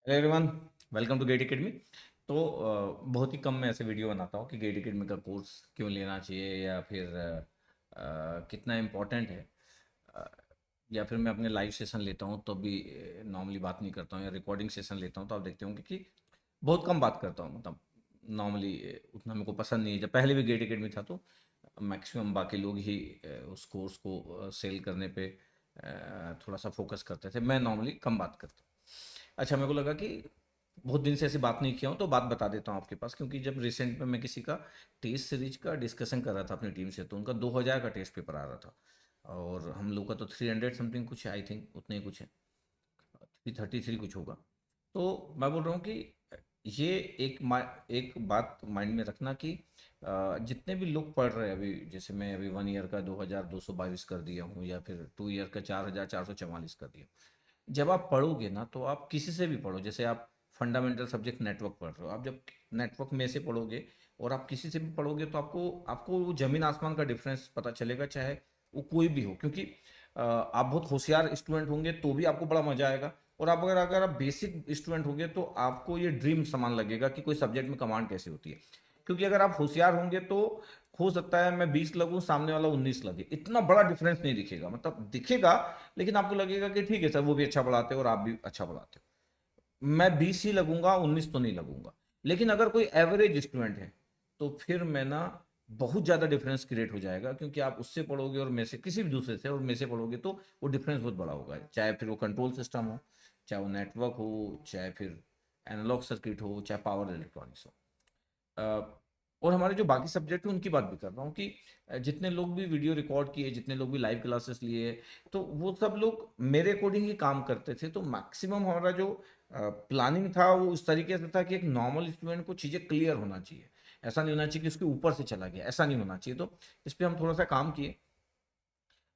Hello everyone, welcome to GATE academy. तो बहुत ही कम मैं ऐसे वीडियो बनाता हूँ कि गेट एकेडमी का कोर्स क्यों लेना चाहिए या फिर कितना इम्पोर्टेंट है। अ, या फिर मैं अपने लाइव सेशन लेता हूँ तो भी नॉर्मली बात नहीं करता हूँ, या रिकॉर्डिंग सेशन लेता हूँ तो आप देखते होंगे कि बहुत कम बात करता हूँ। मतलब नॉर्मली उतना मेरे को पसंद नहीं है। जब पहले भी गेट एकेडमी था तो मैक्सिमम बाकी लोग ही उस कोर्स को सेल करने पे थोड़ा सा फोकस करते थे। मैं नॉर्मली कम बात करता हूँ। अच्छा, मेरे को लगा कि बहुत दिन से ऐसी बात नहीं किया हूँ तो बात बता देता हूँ आपके पास, क्योंकि जब रिसेंट में मैं किसी का टेस्ट सीरीज का डिस्कशन कर रहा था अपनी टीम से, तो उनका 2000 का टेस्ट पेपर आ रहा था और हम लोग का तो 300 समथिंग कुछ है, आई थिंक उतने ही कुछ है, 333 कुछ होगा। तो मैं बोल रहा हूँ कि ये एक बात माइंड में रखना कि जितने भी लोग पढ़ रहे हैं अभी, जैसे मैं अभी 1 ईयर का 2222 कर दिया हूँ, या फिर 2 ईयर का 4444 कर दिया हूँ। जब आप पढ़ोगे ना तो आप किसी से भी पढ़ो, जैसे आप फंडामेंटल सब्जेक्ट नेटवर्क पढ़ रहे हो, आप जब नेटवर्क में से पढ़ोगे और आप किसी से भी पढ़ोगे तो आपको आपको वो जमीन आसमान का डिफरेंस पता चलेगा, चाहे वो कोई भी हो। क्योंकि आप बहुत होशियार स्टूडेंट होंगे तो भी आपको बड़ा मजा आएगा, और आप अगर अगर आप बेसिक स्टूडेंट होंगे तो आपको ये ड्रीम समान लगेगा कि कोई सब्जेक्ट में कमांड कैसे होती है। क्योंकि अगर आप होशियार होंगे तो हो सकता है मैं 20 लगूं, सामने वाला 19 लगे, इतना बड़ा डिफरेंस नहीं दिखेगा, मतलब दिखेगा, लेकिन आपको लगेगा कि ठीक है सर, वो भी अच्छा पढ़ाते हो और आप भी अच्छा पढ़ाते हो। मैं 20 ही लगूंगा, 19 तो नहीं लगूंगा। लेकिन अगर कोई एवरेज स्टूडेंट है तो फिर मैं ना बहुत ज़्यादा डिफरेंस क्रिएट हो जाएगा, क्योंकि आप उससे पढ़ोगे और मैं से किसी भी दूसरे से और मैं से पढ़ोगे तो वो डिफरेंस बहुत बड़ा होगा, चाहे फिर वो कंट्रोल सिस्टम हो, चाहे वो नेटवर्क हो, चाहे फिर एनालॉग सर्किट हो, चाहे पावर इलेक्ट्रॉनिक्स हो। और हमारे जो बाकी सब्जेक्ट है उनकी बात भी कर रहा हूँ कि जितने लोग भी वीडियो रिकॉर्ड किए, जितने लोग भी लाइव क्लासेस लिए, तो वो सब लोग मेरे अकॉर्डिंग ही काम करते थे। तो मैक्सिमम हमारा जो प्लानिंग था वो उस तरीके से था कि एक नॉर्मल स्टूडेंट को चीज़ें क्लियर होना चाहिए। ऐसा नहीं होना चाहिए कि उसके ऊपर से चला गया, ऐसा नहीं होना चाहिए। तो इस पर हम थोड़ा सा काम किए।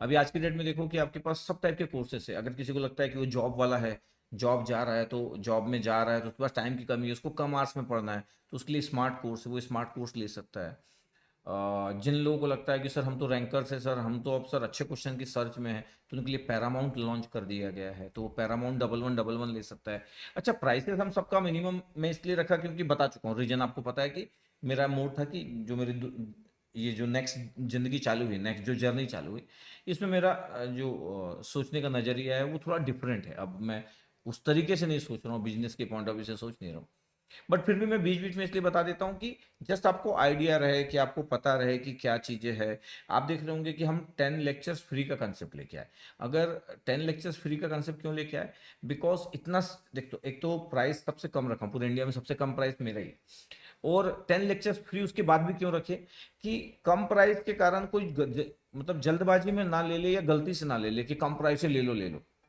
अभी आज की डेट में देखो कि आपके पास सब टाइप के कोर्सेस है। अगर किसी को लगता है कि वो जॉब वाला है, जॉब जा रहा है, तो जॉब में जा रहा है तो उसके पास टाइम की कमी है, उसको कम आवर्स में पढ़ना है, तो उसके लिए स्मार्ट कोर्स है, वो स्मार्ट कोर्स ले सकता है। जिन लोगों को लगता है कि सर हम तो रैंकर्स है, सर हम तो अब सर अच्छे क्वेश्चन की सर्च में है, तो उनके लिए पैरामाउंट लॉन्च कर दिया गया है, तो वो पैरामाउंट 1111 ले सकता है। अच्छा, प्राइसेस हम सबका मिनिमम में इसलिए रखा क्योंकि बता चुका हूँ रीजन, आपको पता है कि मेरा मोड था कि जो मेरी ये जो नेक्स्ट ज़िंदगी चालू हुई, नेक्स्ट जो जर्नी चालू हुई, इसमें मेरा जो सोचने का नज़रिया है वो थोड़ा डिफरेंट है। अब मैं उस तरीके से नहीं सोच रहा हूँ, बिजनेस के पॉइंट ऑफ व्यू से सोच नहीं रहा हूँ। बट फिर भी मैं बीच बीच में इसलिए बता देता हूँ कि जस्ट आपको आइडिया रहे, कि आपको पता रहे कि क्या चीज़ें हैं। आप देख रहे होंगे कि हम 10 लेक्चर्स फ्री का कंसेप्ट लेके आए। अगर 10 लेक्चर्स फ्री का कंसेप्ट क्यों लेके आए? बिकॉज इतना देख, तो एक तो प्राइस सबसे कम रखा, पूरे इंडिया में सबसे कम प्राइस मेरा ही। और 10 लेक्चर्स फ्री उसके बाद भी क्यों रखे? कि कम प्राइस के कारण कोई मतलब जल्दबाजी में ना ले ले, या गलती से ना ले ले कि कम प्राइस से ले लो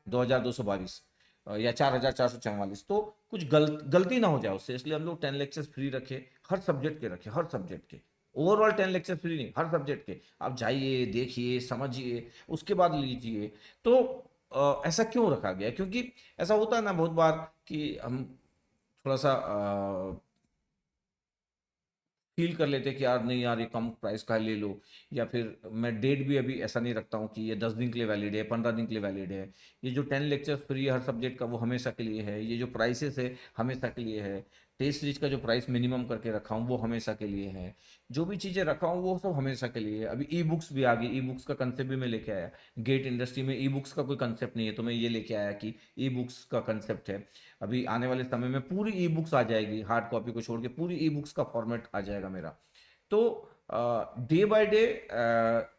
2222 या 4444, तो कुछ गलती ना हो जाए उससे, इसलिए हम लोग 10 लेक्चर्स फ्री रखे। हर सब्जेक्ट के रखे, हर सब्जेक्ट के। ओवरऑल 10 लेक्चर फ्री नहीं, हर सब्जेक्ट के। आप जाइए, देखिए, समझिए, उसके बाद लीजिए। तो ऐसा क्यों रखा गया? क्योंकि ऐसा होता है ना बहुत बार कि हम थोड़ा सा फील कर लेते कि यार नहीं यार, ये कम प्राइस का है, ले लो। या फिर मैं डेट भी अभी ऐसा नहीं रखता हूँ कि ये 10 दिन के लिए वैलिड है, 15 दिन के लिए वैलिड है। ये जो 10 लेक्चर फ्री है हर सब्जेक्ट का, वो हमेशा के लिए है। ये जो प्राइसेस है हमेशा के लिए है। टेस्ट सीरीज का जो प्राइस मिनिमम करके रखा हूँ वो हमेशा के लिए है। जो भी चीज़ें रखा हूँ वो सब हमेशा के लिए है। अभी ई बुक्स भी आ गई, ई बुक्स का कंसेप्ट भी मैं लेके आया। गेट इंडस्ट्री में ई बुक्स का कोई कंसेप्ट नहीं है, तो मैं ये लेके आया कि ई बुक्स का कंसेप्ट है। अभी आने वाले समय में पूरी ई बुक्स आ जाएगी, हार्ड कॉपी को छोड़ के पूरी ई बुक्स का फॉर्मेट आ जाएगा मेरा। तो डे बाय डे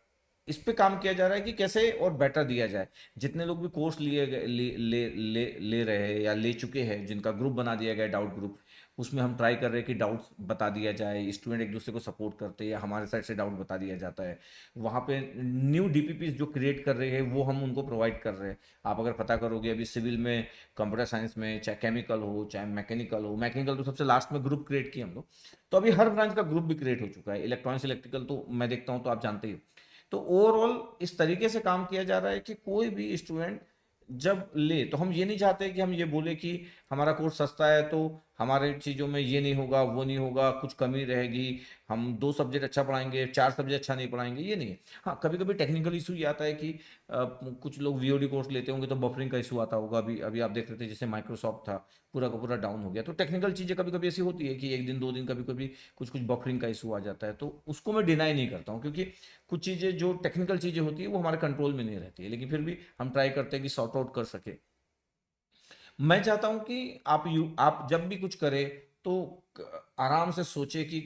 इस पे काम किया जा रहा है कि कैसे और बेटर दिया जाए। जितने लोग भी कोर्स लिए गए ले रहे हैं या ले चुके हैं, जिनका ग्रुप बना दिया गया डाउट ग्रुप, उसमें हम ट्राई कर रहे हैं कि डाउट्स बता दिया जाए, स्टूडेंट एक दूसरे को सपोर्ट करते हैं या हमारे साइड से डाउट बता दिया जाता है। वहाँ पे न्यू डीपीपीज जो क्रिएट कर रहे हैं वो हम उनको प्रोवाइड कर रहे हैं। आप अगर पता करोगे अभी सिविल में, कंप्यूटर साइंस में, चाहे केमिकल हो चाहे मैकेनिकल हो, मैकेनिकल तो सबसे लास्ट में ग्रुप क्रिएट किए हम लोग, तो अभी हर ब्रांच का ग्रुप भी क्रिएट हो चुका है। इलेक्ट्रॉनिक्स इलेक्ट्रिकल तो मैं देखता हूँ तो आप जानते ही हो। तो ओवरऑल इस तरीके से काम किया जा रहा है कि कोई भी स्टूडेंट जब ले, तो हम ये नहीं चाहते कि हम ये बोले कि हमारा कोर्स सस्ता है तो हमारे चीज़ों में ये नहीं होगा, वो नहीं होगा, कुछ कमी रहेगी, हम 2 सब्जेक्ट अच्छा पढ़ाएँगे, 4 सब्जेक्ट अच्छा नहीं पढ़ाएँगे, ये नहीं है। हाँ, कभी-कभी टेक्निकल इश्यू ये आता है कि कुछ लोग वीओडी कोर्स लेते होंगे तो बफरिंग का इश्यू आता होगा। अभी अभी आप देख रहे थे जैसे माइक्रोसॉफ्ट था, पूरा का पूरा डाउन हो गया। तो टेक्निकल चीज़ें कभी-कभी ऐसी होती है कि 1 दिन, 2 दिन कभी-कभी कुछ-कुछ बफरिंग का इश्यू आ जाता है। तो उसको मैं डिनाई नहीं करता हूँ, क्योंकि कुछ चीज़ें जो टेक्निकल चीज़ें होती हैं वो हमारे कंट्रोल में नहीं रहती है। लेकिन फिर भी हम ट्राई करते हैं कि सॉर्ट आउट कर सकें। मैं चाहता हूँ कि आप जब भी कुछ करें तो आराम से सोचे कि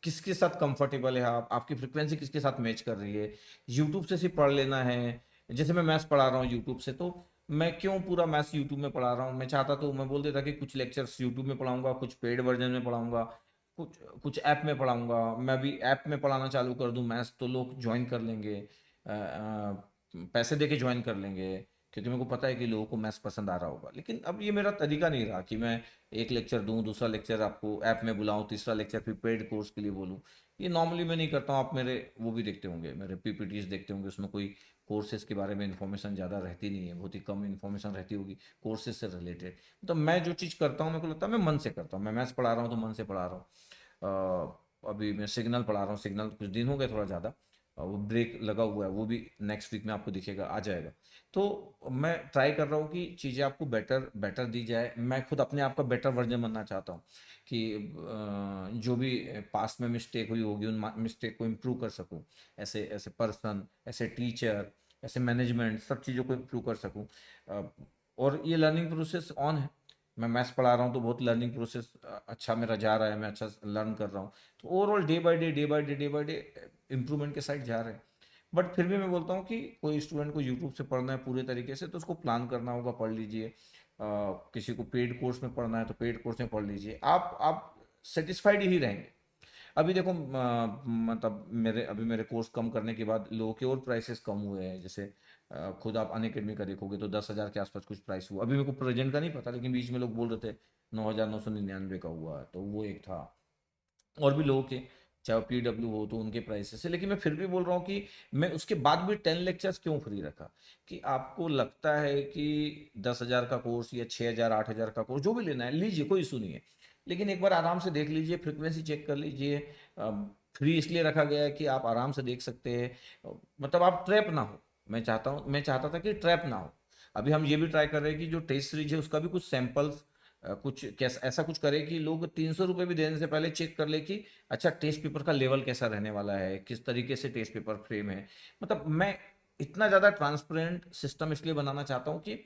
किसके साथ कंफर्टेबल है, आप आपकी फ्रीक्वेंसी किसके साथ मैच कर रही है। यूट्यूब से सिर्फ पढ़ लेना है, जैसे मैं मैथ्स पढ़ा रहा हूँ यूट्यूब से, तो मैं क्यों पूरा मैथ्स यूट्यूब में पढ़ा रहा हूँ। मैं चाहता तो मैं बोल देता कि कुछ लेक्चर्स यूट्यूब में पढ़ाऊंगा, कुछ पेड वर्जन में पढ़ाऊंगा, कुछ कुछ ऐप में पढ़ाऊंगा। मैं भी ऐप में पढ़ाना चालू कर दूं मैथ्स तो लोग ज्वाइन कर लेंगे, पैसे दे के ज्वाइन कर लेंगे, क्योंकि मेरे को पता है कि लोगों को मैथ्स पसंद आ रहा होगा। लेकिन अब ये मेरा तरीका नहीं रहा कि मैं एक लेक्चर दूं, दूसरा लेक्चर आपको ऐप में बुलाऊं, तीसरा लेक्चर फिर पेड कोर्स के लिए बोलूं। ये नॉर्मली मैं नहीं करता हूँ। आप मेरे वो भी देखते होंगे, मेरे पीपीटीज देखते होंगे, उसमें कोई कोर्सेज के बारे में इंफॉर्मेशन ज़्यादा रहती नहीं है, बहुत ही कम इंफॉर्मेशन रहती होगी कोर्सेज से रिलेटेड। तो मैं जो चीज़ करता हूँ मेरे को लगता है मैं मन से करता हूँ। मैं मैथ्स पढ़ा रहा हूँ तो मन से पढ़ा रहा हूँ। अभी मैं सिग्नल पढ़ा रहा हूँ, सिग्नल कुछ दिन हो गए थोड़ा ज़्यादा, वो ब्रेक लगा हुआ है, वो भी नेक्स्ट वीक में आपको दिखेगा, आ जाएगा। तो मैं ट्राई कर रहा हूँ कि चीज़ें आपको बेटर बेटर दी जाए। मैं खुद अपने आप का बेटर वर्जन बनना चाहता हूँ कि जो भी पास्ट में मिस्टेक हुई होगी उन मिस्टेक को इम्प्रूव कर सकूँ। ऐसे ऐसे पर्सन, ऐसे टीचर, ऐसे मैनेजमेंट, सब चीज़ों को इम्प्रूव कर सकूँ। और ये लर्निंग प्रोसेस ऑन है। मैं मैथ्स पढ़ा रहा हूँ तो बहुत लर्निंग प्रोसेस अच्छा मेरा जा रहा है, मैं अच्छा लर्न कर रहा हूँ। तो overall day by day, day by day, day by day improvement के साइड जा रहे हैं। बट फिर भी मैं बोलता हूँ कि कोई स्टूडेंट को यूट्यूब से पढ़ना है पूरे तरीके से तो उसको प्लान करना होगा, पढ़ लीजिए। किसी को पेड कोर्स में पढ़ना है तो पेड कोर्स में पढ़ लीजिए, आप सेटिस्फाइड ही रहेंगे। अभी देखो मतलब मेरे कोर्स कम करने के बाद लोगों के और प्राइसेस कम हुए हैं। जैसे खुद आप अनअकैडमी का देखोगे तो 10,000 के आसपास कुछ प्राइस हुआ। अभी मेरे को प्रेजेंट का नहीं पता, लेकिन बीच में लोग बोल रहे थे 9,999 का हुआ है, तो वो एक था। और भी लोगों के, चाहे पीडब्ल्यू हो तो उनके प्राइसेस है। लेकिन मैं फिर भी बोल रहा हूँ कि मैं उसके बाद भी 10 लेक्चर्स क्यों फ्री रखा। कि आपको लगता है कि 10,000 का कोर्स या 6,000 8,000 का कोर्स जो भी लेना है लीजिए, कोई इशू नहीं है। लेकिन एक बार आराम से देख लीजिए, फ्रिक्वेंसी चेक कर लीजिए। फ्री इसलिए रखा गया है कि आप आराम से देख सकते हैं, मतलब आप ट्रैप ना हो। मैं चाहता था कि ट्रैप ना हो। अभी हम ये भी ट्राई कर रहे हैं कि जो टेस्ट सीरीज है उसका भी कुछ सैंपल्स, कुछ कैसा ऐसा कुछ करे कि लोग 300 रुपये भी देने से पहले चेक कर ले कि अच्छा टेस्ट पेपर का लेवल कैसा रहने वाला है, किस तरीके से टेस्ट पेपर फ्रेम है। मतलब मैं इतना ज़्यादा ट्रांसपेरेंट सिस्टम इसलिए बनाना चाहता हूँ कि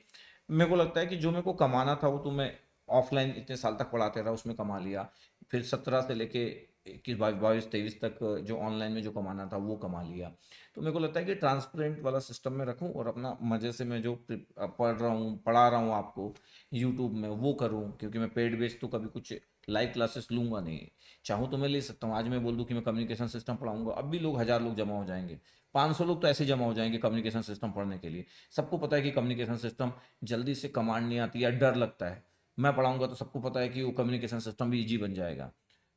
मेरे को लगता है कि जो मेरे को कमाना था वो तो मैं ऑफलाइन इतने साल तक पढ़ाते रहा, उसमें कमा लिया। फिर 17 से लेके 21 22 23 तक जो ऑनलाइन में जो कमाना था वो कमा लिया। तो मेरे को लगता है कि ट्रांसपेरेंट वाला सिस्टम में रखूं और अपना मज़े से मैं जो पढ़ रहा हूँ पढ़ा रहा हूँ आपको यूट्यूब में वो करूँ। क्योंकि मैं पेड बेस तो कभी कुछ लाइव क्लासेस लूँगा नहीं। चाहूँ तो मैं ले सकता हूँ। आज मैं बोल दूँ कि मैं कम्युनिकेशन सिस्टम पढ़ाऊँगा, अब भी लोग 1,000 लोग जमा हो जाएंगे, 500 लोग तो ऐसे जमा हो जाएंगे कम्युनिकेशन सिस्टम पढ़ने के लिए। सबको पता है कि कम्युनिकेशन सिस्टम जल्दी से कमांड नहीं आती या डर लगता है। मैं पढ़ाऊँगा तो सबको पता है कि वो कम्युनिकेशन सिस्टम भी ईजी बन जाएगा।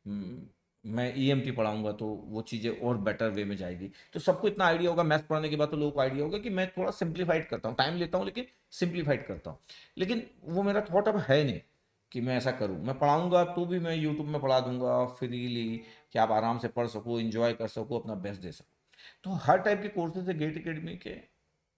हम्म, मैं ईएमटी पढ़ाऊँगा तो वो चीज़ें और बेटर वे में जाएगी। तो सबको इतना आइडिया होगा मैथ्स पढ़ने के बाद, तो लोगों को आइडिया होगा कि मैं थोड़ा सिंप्लीफाइड करता हूँ, टाइम लेता हूँ लेकिन सिंप्लीफाइड करता हूँ। लेकिन वो मेरा थॉट अब है नहीं कि मैं ऐसा करूँ। मैं पढ़ाऊँगा तो भी मैं यूट्यूब में पढ़ा दूँगा फ्रीली, कि आप आराम से पढ़ सको, एंजॉय कर सको, अपना बेस्ट दे सको। तो हर टाइप के कोर्सेज है गेट अकेडमी के।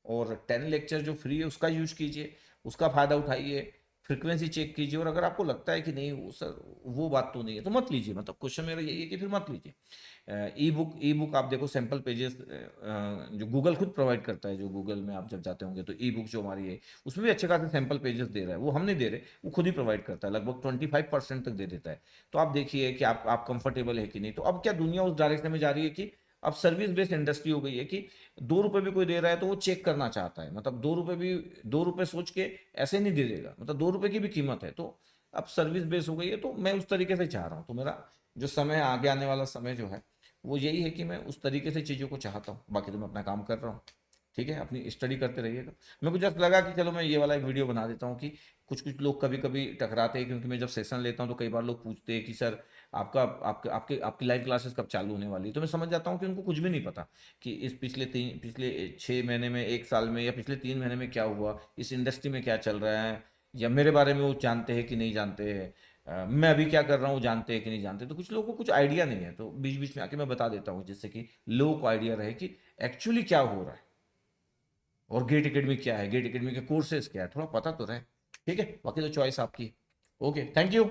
और 10 लेक्चर जो फ्री है उसका यूज कीजिए, उसका फ़ायदा उठाइए। फ्रीक्वेंसी चेक कीजिए, और अगर आपको लगता है कि नहीं वो सर वो बात तो नहीं है तो मत लीजिए। मतलब क्वेश्चन मेरा यही है कि फिर मत लीजिए। ई बुक आप देखो सैम्पल पेजेस जो गूगल खुद प्रोवाइड करता है, जो गूगल में आप जब जाते होंगे तो ई बुक जो हमारी है उसमें भी अच्छे खासे सैम्पल पेजेस दे रहा है। वो हम नहीं दे रहे, वो खुद ही प्रोवाइड करता है, लगभग 25% तक दे देता है। तो आप देखिए कि आप कंफर्टेबल है कि नहीं। तो अब क्या दुनिया उस डायरेक्शन में जा रही है कि अब सर्विस बेस्ड इंडस्ट्री हो गई है कि 2 रुपये भी कोई दे रहा है तो वो चेक करना चाहता है। मतलब 2 रुपये भी, 2 रुपये सोच के ऐसे नहीं दे देगा, मतलब 2 रुपये की भी कीमत है। तो अब सर्विस बेस्ड हो गई है, तो मैं उस तरीके से चाह रहा हूँ। तो मेरा जो समय है, आगे आने वाला समय जो है वो यही है कि मैं उस तरीके से चीज़ों को चाहता हूँ। बाकी तो मैं अपना काम कर रहा हूँ। ठीक है, अपनी स्टडी करते रहिएगा। मेरे को जस्ट लगा कि चलो मैं ये वाला एक वीडियो बना देता हूँ कि कुछ कुछ लोग कभी कभी टकराते हैं, क्योंकि मैं जब सेशन लेता हूँ तो कई बार लोग पूछते हैं कि सर आपका आपके आपके आपकी लाइव क्लासेस कब चालू होने वाली है। तो मैं समझ जाता हूँ कि उनको कुछ भी नहीं पता कि इस पिछले 6 महीने में, 1 साल में, या पिछले 3 महीने में क्या हुआ, इस इंडस्ट्री में क्या चल रहा है, या मेरे बारे में वो जानते हैं कि नहीं जानते हैं। मैं अभी क्या कर रहा हूँ जानते हैं कि नहीं जानते, तो कुछ लोगों को कुछ आइडिया नहीं है, तो बीच बीच में आके मैं बता देता हूँ जिससे कि लोगों को आइडिया रहे कि एक्चुअली क्या हो रहा है और गेट एकेडमी क्या है, गेट एकेडमी के कोर्सेज क्या है, थोड़ा पता तो रहे। ठीक है, बाकी तो चॉइस आपकी। Okay, thank you.